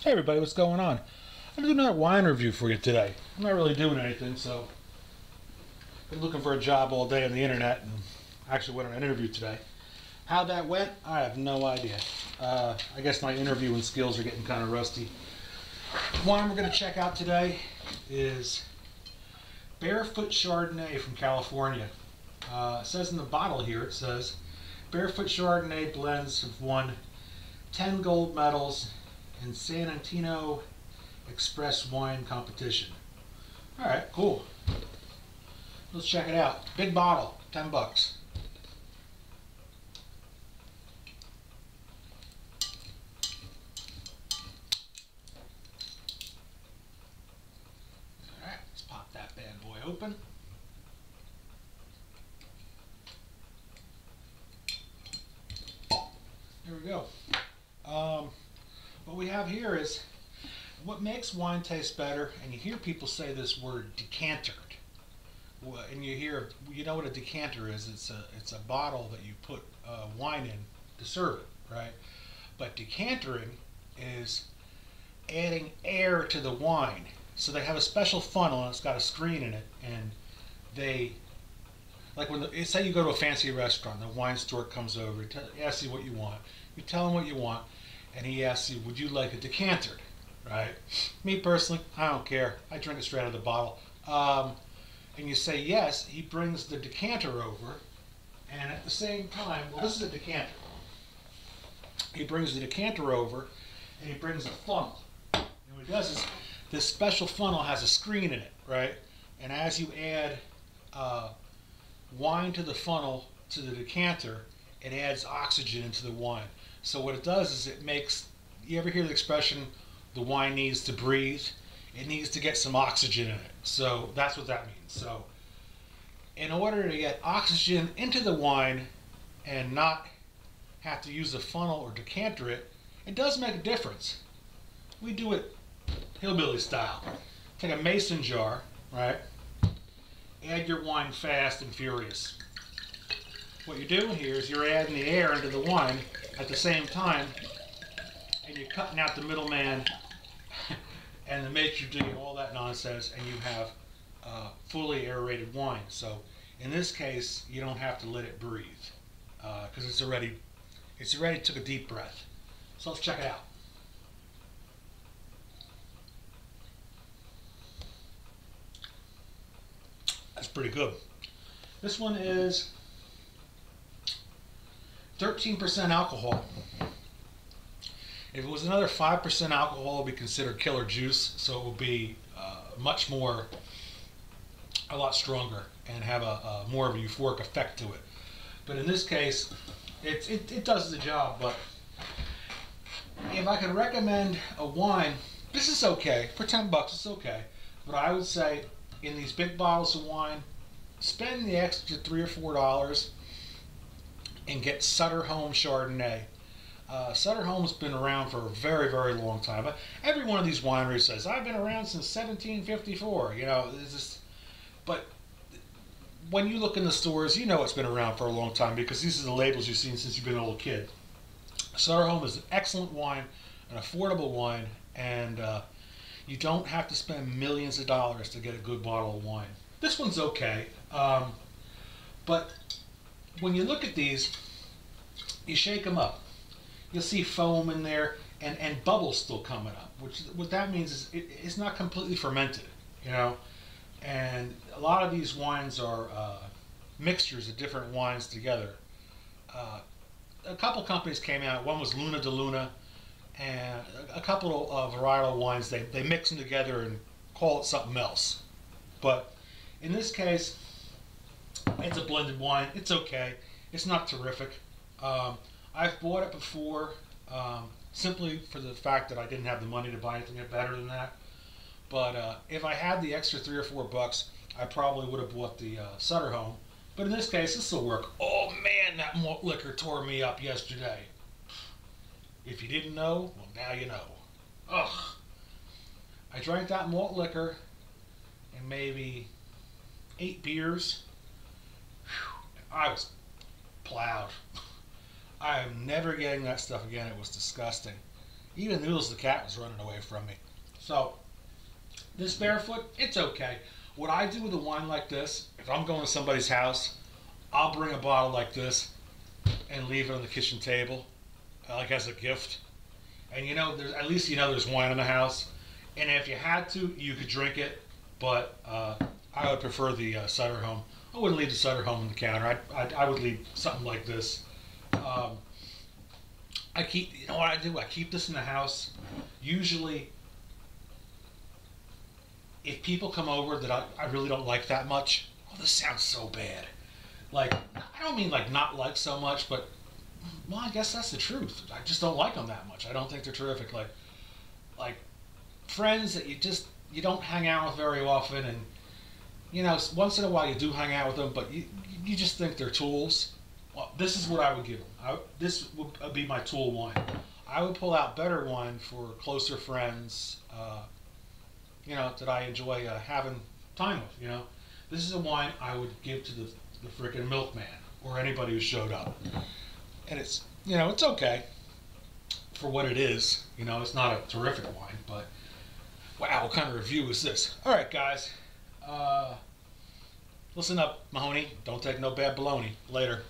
Hey everybody, what's going on? I'm doing another wine review for you today. I'm not really doing anything, so I've been looking for a job all day on the internet and actually went on an interview today. How that went, I have no idea. I guess my interviewing skills are getting kind of rusty. The wine we're going to check out today is Barefoot Chardonnay from California. It says in the bottle here, it says, Barefoot Chardonnay blends have won 10 gold medals in San Antino Express Wine Competition. Alright, cool. Let's check it out. Big bottle, 10 bucks. Alright, let's pop that bad boy open. There we go. What we have here is what makes wine taste better, and you hear people say this word decantered. And you know what a decanter is? It's a bottle that you put wine in to serve it, right? But decantering is adding air to the wine. So they have a special funnel and it's got a screen in it, and they, like say you go to a fancy restaurant, the wine store comes over, he asks you what you want. You tell him what you want, and he asks you, would you like a decantered, right? Me personally, I don't care. I drink it straight out of the bottle. And you say yes, he brings the decanter over, and at the same time, well, this is a decanter. He brings the decanter over, and he brings a funnel. And what he does is, this special funnel has a screen in it, right? And as you add wine to the funnel, to the decanter, it adds oxygen into the wine. So what it does is it makes, you ever hear the expression, the wine needs to breathe? It needs to get some oxygen in it. So that's what that means. So in order to get oxygen into the wine and not have to use a funnel or decanter it, it does make a difference. We do it hillbilly style. Take a mason jar, right? Add your wine fast and furious. What you're doing here is you're adding the air into the wine at the same time, and you're cutting out the middleman and the maitre d' and all that nonsense, and you have fully aerated wine. So in this case, you don't have to let it breathe because it's already took a deep breath. So let's check it out. That's pretty good. This one is 13% alcohol. If it was another 5% alcohol, it would be considered killer juice, so it would be a lot stronger and have a more of a euphoric effect to it. But in this case, it does the job. But if I could recommend a wine, this is okay. For 10 bucks, it's okay. But I would say, in these big bottles of wine, spend the extra $3 or $4 and get Sutter Home Chardonnay. Sutter Home's been around for a very, very long time. Every one of these wineries says, I've been around since 1754. You know, but when you look in the stores, you know it's been around for a long time because these are the labels you've seen since you've been a little kid. Sutter Home is an excellent wine, an affordable wine, and you don't have to spend millions of dollars to get a good bottle of wine. This one's okay, but when you look at these, you shake them up. You'll see foam in there and bubbles still coming up, which what that means is it's not completely fermented, you know. And a lot of these wines are mixtures of different wines together. A couple companies came out. One was Luna de Luna, and a couple of varietal wines they mix them together and call it something else. But in this case, it's a blended wine. It's okay. It's not terrific. I've bought it before simply for the fact that I didn't have the money to buy anything better than that. But if I had the extra $3 or $4, I probably would have bought the Sutter Home. But in this case, this will work. Oh man, that malt liquor tore me up yesterday. If you didn't know, well now you know. Ugh. I drank that malt liquor and maybe 8 beers. Whew, I was plowed. I am never getting that stuff again. It was disgusting. Even Noodles the cat was running away from me. So this Barefoot, it's okay. What I do with a wine like this, if I'm going to somebody's house, I'll bring a bottle like this and leave it on the kitchen table, like as a gift. And you know, there's at least you know there's wine in the house. And if you had to, you could drink it. But I would prefer the Sutter Home. I wouldn't leave the Sutter Home on the counter. I would leave something like this. I keep, you know what I do? I keep this in the house. Usually, if people come over that I really don't like that much, oh, this sounds so bad. Like, I don't mean like not like so much, but, well, I guess that's the truth. I just don't like them that much. I don't think they're terrific. Like friends that you don't hang out with very often, and, you know, once in a while you do hang out with them, but you just think they're tools. Well, this is what I would give them. This would be my tool wine. I would pull out better wine for closer friends, you know, that I enjoy having time with, you know. This is a wine I would give to the frickin' milkman or anybody who showed up. And it's, you know, it's okay for what it is. You know, it's not a terrific wine, but wow, what kind of review is this? All right, guys. Listen up, Mahoney. Don't take no bad baloney. Later.